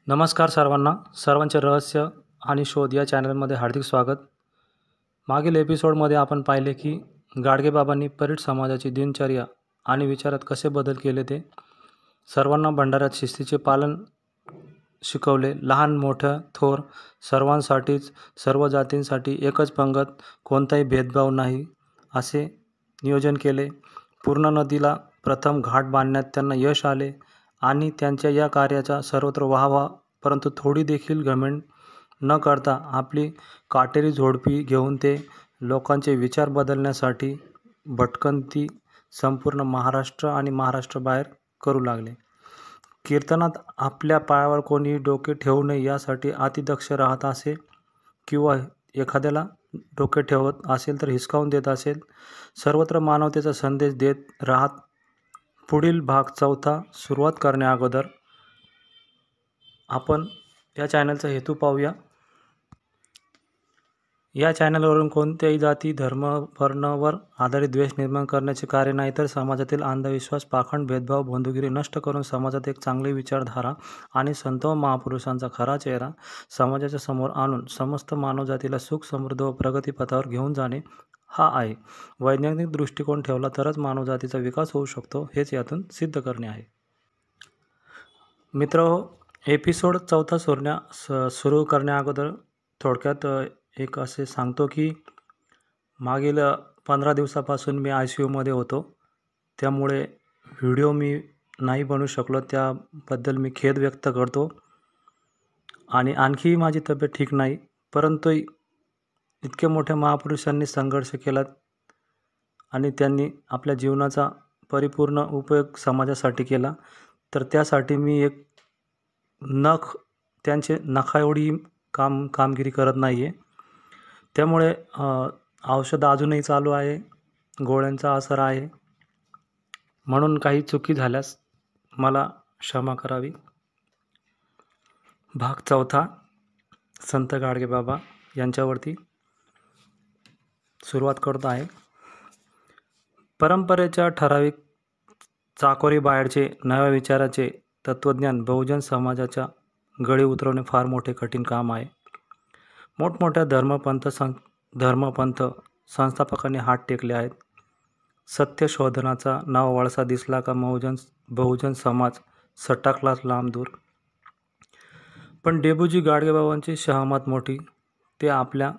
नमस्कार सर्वांना. सर्वांचे रहस्य आणि शोध या चॅनलमध्ये हार्दिक स्वागत. मागील एपिसोडमध्ये आपण पाहिले की गाडगेबाबांनी परीट समाजाची दिनचर्या आणि विचारात कसे बदल केले ते. सर्वांना भंडाऱ्यात शिस्तीचे पालन शिकवले. लहान मोठ्या थोर सर्वांसाठीच, सर्व जातींसाठी एकच पंगत, कोणताही भेदभाव नाही असे नियोजन केले. पूर्णा नदीला प्रथम घाट बांधण्यात त्यांना यश आले आणि त्यांच्या या कार्याचा सर्वत्र वाहवा. परंतु थोडी देखील घमेंड न करता आपली काटेरी झोडपी घेऊन ते लोकांचे विचार बदलण्यासाठी भटकंती संपूर्ण महाराष्ट्र आणि महाराष्ट्राबाहेर करू लागले. कीर्तनात आपल्या पायावर कोणीही डोके ठेवू नये यासाठी अतिदक्ष राहत असे, किंवा एखाद्याला डोके ठेवत असेल तर हिसकावून देत असेल. सर्वत्र मानवतेचा संदेश देत राहत. पुढील भाग चौथा सुरुवात करण्या अगोदर आपण या चॅनलचा हेतू पाहूया. या चॅनलवरून कोणत्याही जाती, धर्म, वर्णावर आधारित द्वेष निर्माण करण्याचे कार्य नाही, तर समाजातील अंधविश्वास, पाखंड, भेदभाव, बंधुगिरी नष्ट करून समाजात एक चांगली विचारधारा आणि संत व महापुरुषांचा खरा चेहरा समाजाच्या समोर आणून समस्त मानवजातीला सुख, समृद्ध व प्रगतीपथावर घेऊन जाणे हा आहे. वैज्ञानिक दृष्टिकोन ठेवला तरच मानवजातीचा विकास होऊ शकतो, हेच यातून सिद्ध करणे आहे. मित्रहो, एपिसोड चौथा सुरू करण्या अगोदर थोडक्यात एक असे सांगतो की मागील 15 दिवसापासून मी ICUमध्ये होतो. त्यामुळे व्हिडिओ मी नाही बनवू शकलो, त्याबद्दल मी खेद व्यक्त करतो. आणि आणखी माझी तब्येत ठीक नाही. परंतु इतके मोठ्या महापुरुषांनी संघर्ष केला आणि त्यांनी आपल्या जीवनाचा परिपूर्ण उपयोग समाजासाठी केला, तर त्यासाठी मी एक त्यांचे नखाएवढी कामगिरी करत नाही आहे. त्यामुळे औषध अजूनही चालू आहे, गोळ्यांचा असर आहे. म्हणून काही चुकी झाल्यास मला क्षमा करावी. भाग चौथा संत गाडगेबाबा यांच्यावरती सुरुवात करत आहे. परंपरेच्या ठराविक चाकोरी बाहेरचे नव्या विचाराचे तत्त्वज्ञान बहुजन समाजाच्या गळी उतरवणे फार मोठे कठीण काम आहे. मोठमोठ्या धर्मपंथ संस्थापकांनी हात टेकले आहेत. सत्य शोधनाचा नाव वळसा दिसला का बहुजन समाज सटाकलाच लांब दूर. पण डेबूजी गाडगेबाबांची शहामत मोठी. ते आपल्या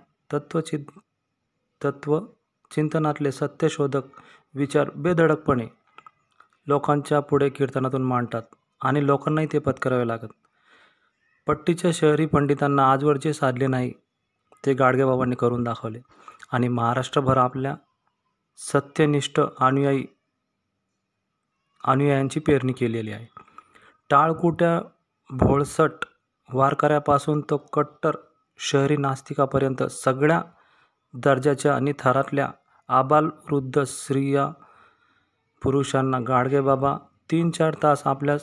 तत्वचिंतनातले सत्यशोधक विचार बेधडकपणे लोकांच्या पुढे कीर्तनातून मांडतात आणि लोकांनाही ते पत्करावे लागत. पट्टीच्या शहरी पंडितांना आजवर जे साधले नाही ते गाडगेबाबांनी करून दाखवले आणि महाराष्ट्रभर आपल्या सत्यनिष्ठ अनुयायांची पेरणी केलेली आहे. टाळकुट्या भोळसट वारकऱ्यापासून तो कट्टर शहरी नास्तिकापर्यंत सगळ्या दर्जाच्या आणि थरातल्या आबालवृद्ध स्त्रिया पुरुषांना गाडगेबाबा 3-4 तास आपल्या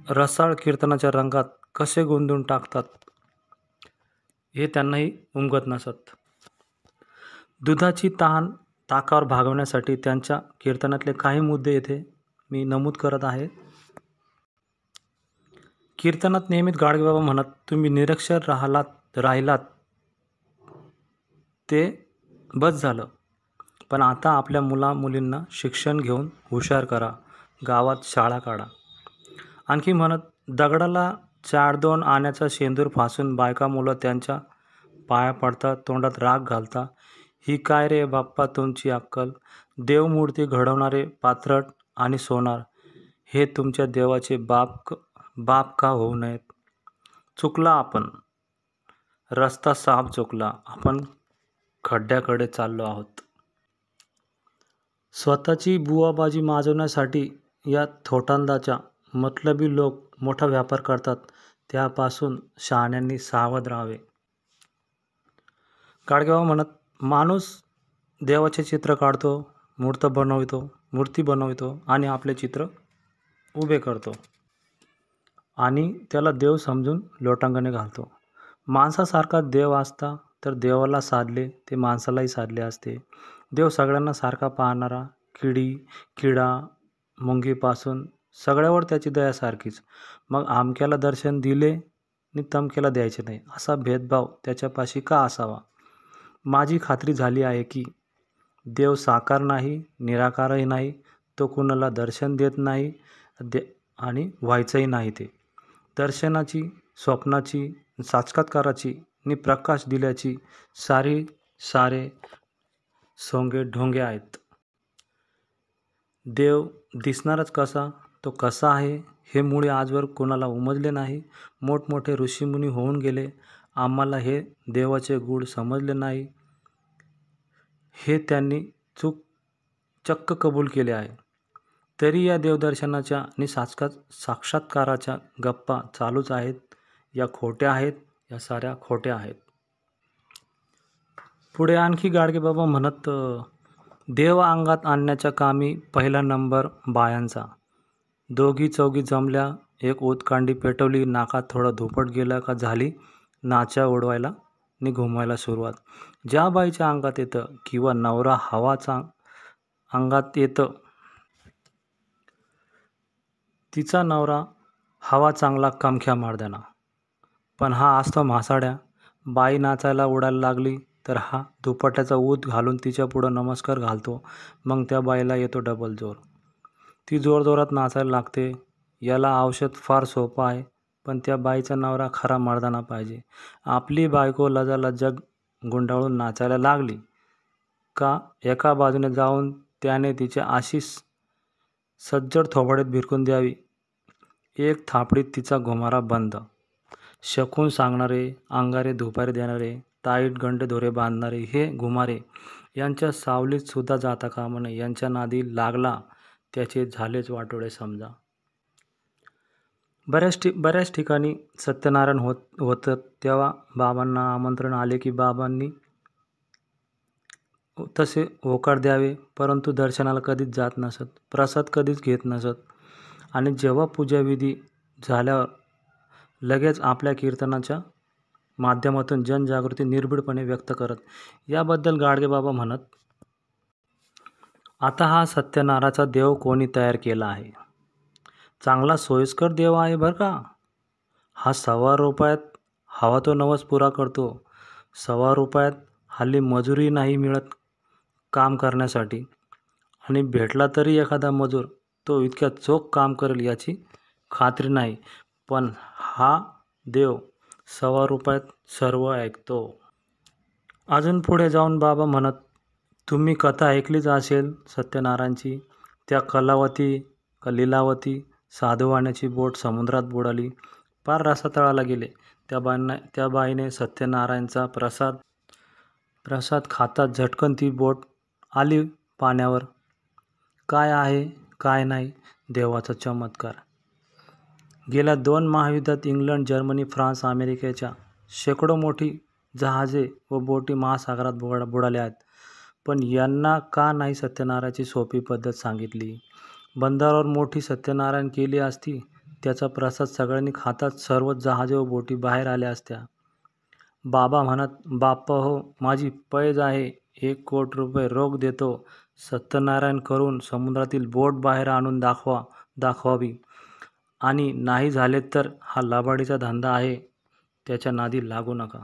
रसाळ कीर्तनाच्या रंगात कसे गुंतून टाकतात हे त्यांनाही उमगत नसत. दुधाची तहान ताकावर भागवण्यासाठी त्यांच्या कीर्तनातले काही मुद्दे येथे मी नमूद करत आहे. कीर्तनात नेहमीच गाडगेबाबा म्हणत, तुम्ही निरक्षर राहिलात ते बस झालं, पण आता आपल्या मुलींना शिक्षण घेऊन हुशार करा, गावात शाळा काढा. आणखी म्हणत, दगडाला 4-2 आण्याचा शेंदूर फासून बायका मुलं त्यांच्या पाया पडतात, तोंडात राग घालता. ही काय रे बाप्पा तुमची अक्कल? देवमूर्ती घडवणारे पात्रट आणि सोनार हे तुमच्या देवाचे बाप का होऊ नयेत? चुकला आपण, रस्ता साफ चुकला, आपण खड्ड्याकडे चाललो आहोत. स्वतःची बुवाबाजी माजवण्यासाठी या थोटांडाच्या मतलबी लोक मोठा व्यापार करतात, त्यापासून शहाण्यांनी सावध राहावे. गाडगेबाबा म्हणत, माणूस देवाचे चित्र काढतो, मूर्ती बनवितो आणि आपले चित्र उभे करतो आणि त्याला देव समजून लोटांगणे घालतो. माणसासारखा देव असता तर देवाला साधले ते माणसालाही साधले असते. देव सगळ्यांना सारखा पाहणारा, किडा मुंगीपासून सगळ्यावर त्याची दया सारखीच. मग आमक्याला दर्शन दिले आणि तमक्याला द्यायचे नाही, असा भेदभाव त्याच्यापाशी का असावा? माझी खात्री झाली आहे की देव साकार नाही, निराकारही नाही. तो कुणाला दर्शन देत नाही आणि व्हायचंही नाही. ते दर्शनाची, स्वप्नाची, साक्षात्काराची आणि प्रकाश दिल्याची सारे सोंगे ढोंगे आहेत. देव दिसणारच कसा, तो कसा आहे हे मुळे आजवर कोणाला उमजले नाही. मोठमोठे ऋषीमुनी होऊन गेले, आम्हाला हे देवाचे गूढ समजले नाही हे त्यांनी चक्क कबूल केले आहे. तरी या देवदर्शनाच्या आणि साक्षात्काराच्या गप्पा चालूच आहेत. या खोट्या आहेत, या साऱ्या खोट्या आहेत. पुढे आणखी गाडगेबाबा म्हणत, देव अंगात आणण्याच्या कामी पहिला नंबर बायांचा. दोघी चौघी जमल्या, एक ओतकांडी पेटवली, नाकात थोडं धुपट गेलं का झाली नाच्या उडवायला आणि घुमवायला सुरुवात. ज्या बाईच्या अंगात येतं किंवा नवरा हवाचा अंगात येतं, तिचा नवरा हवा चांगला कमख्या मारद्याना. पण हा असतो म्हासाड्या. बाई नाचायला उडायला लागली तर हा दुपट्याचा ऊत घालून तिच्या पुढं नमस्कार घालतो. मग त्या बाईला येतो डबल जोर. ती जोरजोरात नाचायला लागते. याला औषध फार सोपं आहे, पण त्या बाईचा नवरा खरा मर्दाना पाहिजे. आपली बायको लजालज्जा गुंडाळून नाचायला लागली का एका बाजूने जाऊन त्याने तिच्या अशी सज्जड थोबाडीत भिरकून द्यावी. एक थापडीत तिचा घुमारा बंद. शकून सांगणारे, अंगारे धुपारे देणारे, ताईट गंडे दोरे बांधणारे हे घुमारे यांच्या सावलीत सुद्धा जाता कामा नये. यांच्या नादी लागला त्याचे झालेच वाटोळे समजा. बऱ्याच ठिकाणी सत्यनारायण होतं तेव्हा बाबांना आमंत्रण आले की बाबांनी तसे होकार द्यावे, परंतु दर्शनाला कधीच जात नसत, प्रसाद कधीच घेत नसत. आणि जेव्हा पूजाविधी झाल्यावर लगेच आपल्या कीर्तनाच्या माध्यमातून जनजागृती निर्भीडपणे व्यक्त करत. याबद्दल गाडगेबाबा म्हणत, आता हा सत्यनारायणाचा देव कोणी तयार केला आहे? चांगला सोयीस्कर देव आहे बरं का. हा ₹1.25 हवा तो नवस पुरा करतो. ₹1.25 हल्ली मजुरी नाही मिळत काम करण्यासाठी, आणि भेटला तरी एखादा मजूर तो इतक्या चोख काम करेल याची खात्री नाही. पण हा देव ₹1.25 सर्व ऐकतो. अजून पुढे जाऊन बाबा म्हणत, तुम्ही कथा ऐकलीच असेल सत्यनारायणची. त्या कलावती का लीलावती साधूवाण्याची बोट समुद्रात बुडाली, पार रसातळाला गेले. त्या बाईने सत्यनारायणचा प्रसाद खाताच झटकन ती बोट आली पाण्यावर. काय आहे काय नाही देवाचा चमत्कार. गेल्या 2 महायुद्धात इंग्लंड, जर्मनी, फ्रान्स, अमेरिकेच्या शेकडो मोठी जहाजे व बोटी महासागरात बुडाल्या आहेत. पण यांना का नाही सत्यनारायणाची सोपी पद्धत सांगितली? बंदरावर मोठी सत्यनारायण केली असती, त्याचा प्रसाद सगळ्यांनी खाताच सर्व जहाजे व बोटी बाहेर आल्या असत्या. बाबा म्हणत, बाप्पा हो, माझी पैज आहे, ₹1,00,00,000 रोख देतो. सत्यनारायण करून समुद्रातील बोट बाहेर आणून दाखवावी. आणि नाही झाले तर हा लबाडीचा धंदा आहे, त्याच्या नादी लागू नका.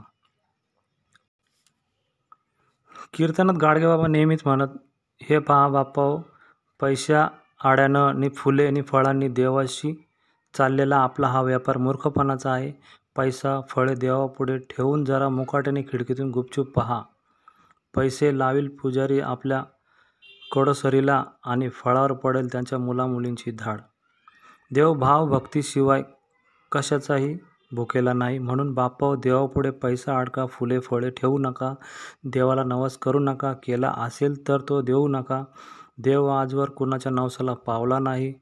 कीर्तनात गाडगेबाबा नेहमीच म्हणत, हे पहा बाप्पाओ, पैशा आड्यानं आणि फुले आणि फळांनी देवाशी चाललेला आपला हा व्यापार मूर्खपणाचा आहे. पैसा फळे देवापुढे ठेवून जरा मुकाट्याने खिडकीतून गुपचूप पहा. पैसे लावील पुजारी आपल्या कडसरीला आणि फळावर पडेल त्यांच्या मुलामुलींची धाड. देव भाव भक्तीशिवाय कशाचाही भुकेला नाही. म्हणून बाप्पाओ, देवापुढे पैसा अडका, फुले फळे ठेवू नका, देवाला नवस करू नका, केला असेल तर तो देऊ नका. देव आजवर कुणाच्या नवसाला पावला नाही,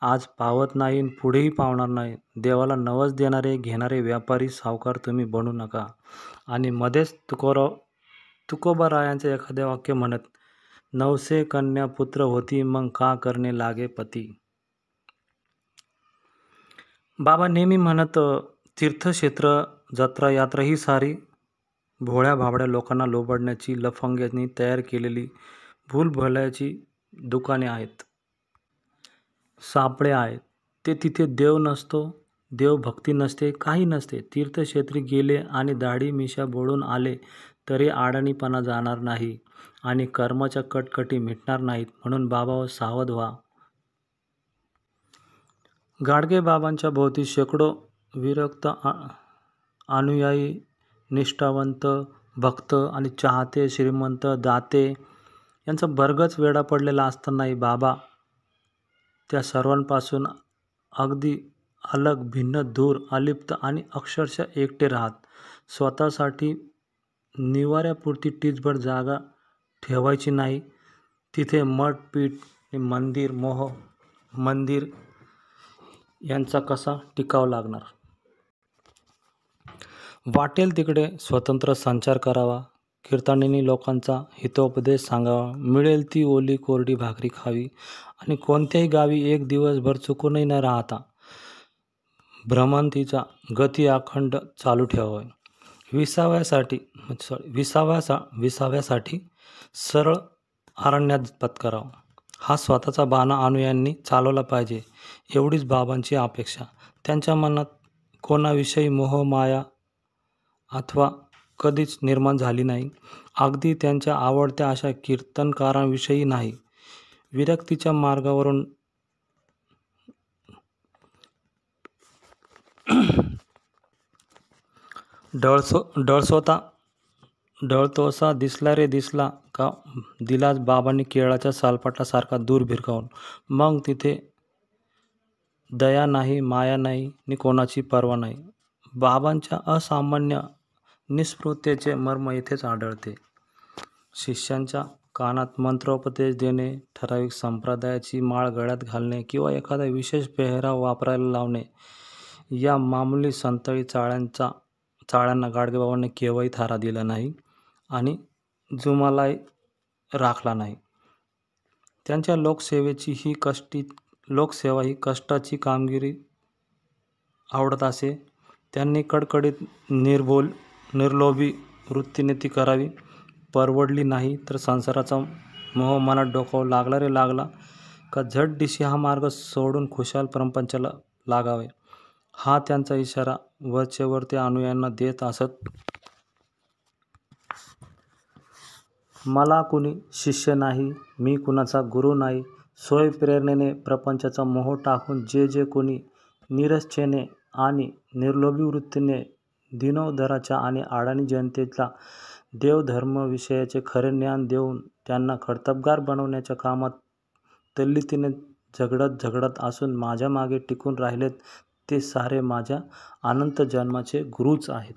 आज पावत नाही, पुढेही पावणार नाही. देवाला नवस देणारे घेणारे व्यापारी सावकार तुम्ही बनू नका. आणि मध्येच तुकोबारायांचे एखादे वाक्य म्हणत, नवसे कन्या पुत्र होती, मग का करणे लागे पती. बाबा नेहमी म्हणत, तीर्थक्षेत्र, जत्रा, यात्रा ही सारी भोळ्या भाबड्या लोकांना लोबाडण्याची लफंग्यांनी तयार केलेली भूलभुलैयाची दुकाने आहेत. सापळे आहेत. ते तिथे देव नसतो, देवभक्ती नसते, काही नसते. तीर्थक्षेत्री गेले आणि दाढी मिशा बोळून आले तरी अडाणीपणा जाणार नाही आणि कर्माच्या कटकटी मिटणार नाहीत. म्हणून बाबांनो, सावध व्हा. गाडगेबाबांच्या भोवती शेकडो विरक्त अनुयायी, निष्ठावंत भक्त आणि चाहते, श्रीमंत, दाते यांचा भरगच वेढा पडलेला असतानाही बाबा त्या सर्वांपासून अगदी अलग, भिन्न, दूर, अलिप्त आणि अक्षरशः एकटे राहत. स्वतःसाठी निवाऱ्यापुरती टिचभर जागा ठेवायची नाही. तिथे मठ, पीठ, मंदिर यांचा कसा टिकाव लागणार? वाटेल तिकडे स्वतंत्र संचार करावा, कीर्तनांनी लोकांचा हितोपदेश सांगावा, मिळेल ती ओली कोरडी भाकरी खावी आणि कोणत्याही गावी एक दिवसभर चुकूनही न राहता भ्रमंतीचा गती अखंड चालू ठेवावी. विसाव्यासाठी सरळ अरण्यात पत्करावा. हा स्वतःचा बाणा अनुयायांनी चालवला पाहिजे, एवढीच बाबांची अपेक्षा. त्यांच्या मनात कोणाविषयी मोह, माया अथवा कधीच निर्माण झाली नाही. अगदी त्यांच्या आवडत्या अशा कीर्तनकारांविषयी नाही. विरक्तीच्या मार्गावरून डळतोसा दिसला रे दिसला का दिलाच बाबांनी केळाच्या सालपाटासारखा दूर भिरकावून. मग तिथे दया नाही, माया नाही नि कोणाची पर्वा नाही. बाबांच्या असामान्य निस्पृहतेचे मर्म इथेच आढळते. शिष्यांच्या कानात मंत्रोपदेश देणे, ठराविक संप्रदायाची माळ गळ्यात घालणे किंवा एखादा विशेष पेहराव वापरायला लावणे या मामुली संतळी चाळ्यांना गाडगेबाबांनी केव्हाही थारा दिला नाही आणि जुमालाही राखला नाही. त्यांच्या लोकसेवा ही कष्टाची कामगिरी आवडत असे. त्यांनी कडकडीत निर्लोभी वृत्तीने ती करावी. परवडली नाही तर संसाराचा मोह मनात डोकावू लागला रे लागला का झटदिशी हा मार्ग सोडून खुशाल परपंचाला लागावे. हा त्यांचा इशारा वरचेवर ते अनुयायांना देत असत. मला कुणी शिष्य नाही, मी कुणाचा गुरु नाही. स्वयंप्रेरणेने प्रपंचाचा मोह टाकून जे कोणी निरश्चेने आणि निर्लोभी वृत्तीने दिनोदराच्या आणि अडाणी जनतेला देवधर्माविषयीचे खरे ज्ञान देऊन त्यांना कर्तबगार बनवण्याच्या कामात तल्लीतीने झगडत असून माझ्या मागे टिकून राहिलेत ते सारे माझ्या अनंत जन्माचे गुरूच आहेत.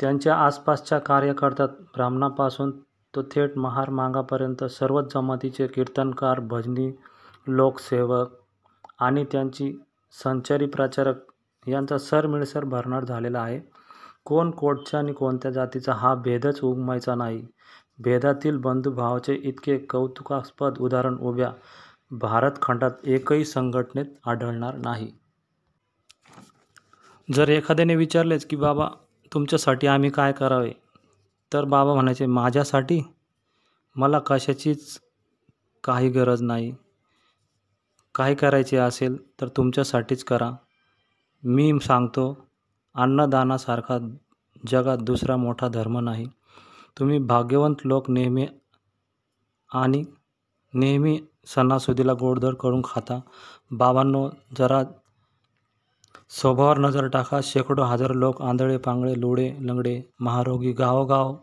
त्यांच्या आसपासच्या कार्यकर्त्यात ब्राह्मणापासून तो थेट महार मांगापर्यंत सर्वच जमातीचे कीर्तनकार, भजनी, लोकसेवक आणि त्यांची संचारी प्रचारक यांचा सरमिसळ भरणार झालेला आहे. कोण कोटचा आणि कोणत्या जातीचा हा भेदच उगमायचा नाही. भेदातील बंधुभावाचे इतके कौतुकास्पद उदाहरण उभ्या भारतखंडात एकही संघटनेत आढळणार नाही. जर एखाद्याने विचारलेच की बाबा तुमच्यासाठी आम्ही काय करावे, तर बाबा म्हणायचे, माझ्यासाठी मला कशाचीच काही गरज नाही. काही करायचे असेल तर तुमच्यासाठीच करा. मी सांगतो, अन्नदानासारखा जगात दुसरा मोठा धर्म नाही. तुम्ही भाग्यवंत लोक नेहमी सणासुदीला गोडधोड करून खाता. बाबांनो, जरा स्वभावावर नजर टाका. शेकडो हजारो लोक आंधळे पांगळे, लुळे लंगडे, महारोगी गावोगाव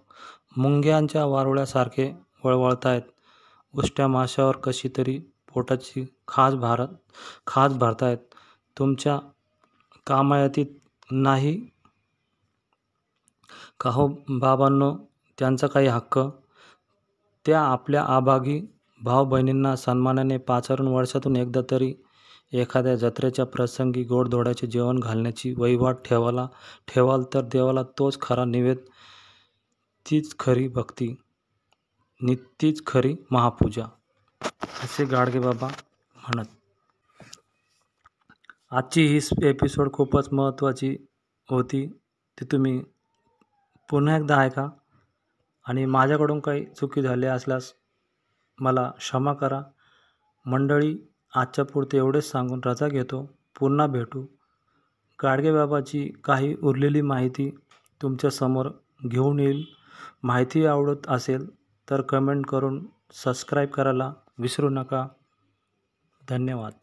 मुंग्यांच्या वारुळ्यासारखे वळवळतायत. उष्ट्या माशावर कशी तरी पोटाची खाज भरतायत. तुमच्या कामायतीत नाही का हो बाबांनो त्यांचा काही हक्क? त्या आपल्या अभागी भाऊ बहिणींना सन्मानाने पाचारून वर्षातून एकदा तरी एखाद्या जत्रेच्या प्रसंगी गोडधोडाचे जेवण घालण्याची वहिवाट ठेवाल तर देवाला तोच खरा निवेद, तीच खरी भक्ती, तीच खरी महापूजा, असे गाडगेबाबा म्हणत. आजची ही एपिसोड खूपच महत्त्वाची होती. ती तुम्ही पुन्हा एकदा ऐका आणि माझ्याकडून काही चुकी झाली असल्यास मला क्षमा करा. मंडळी, आजच्या पुरते एवढेच सांगून रजा घेतो. पुन्हा भेटू. गाडगेबाबाची काही उरलेली माहिती तुमच्यासमोर घेऊन येईल. माहिती आवडत असेल तर कमेंट करून सबस्क्राईब करायला विसरू नका. धन्यवाद.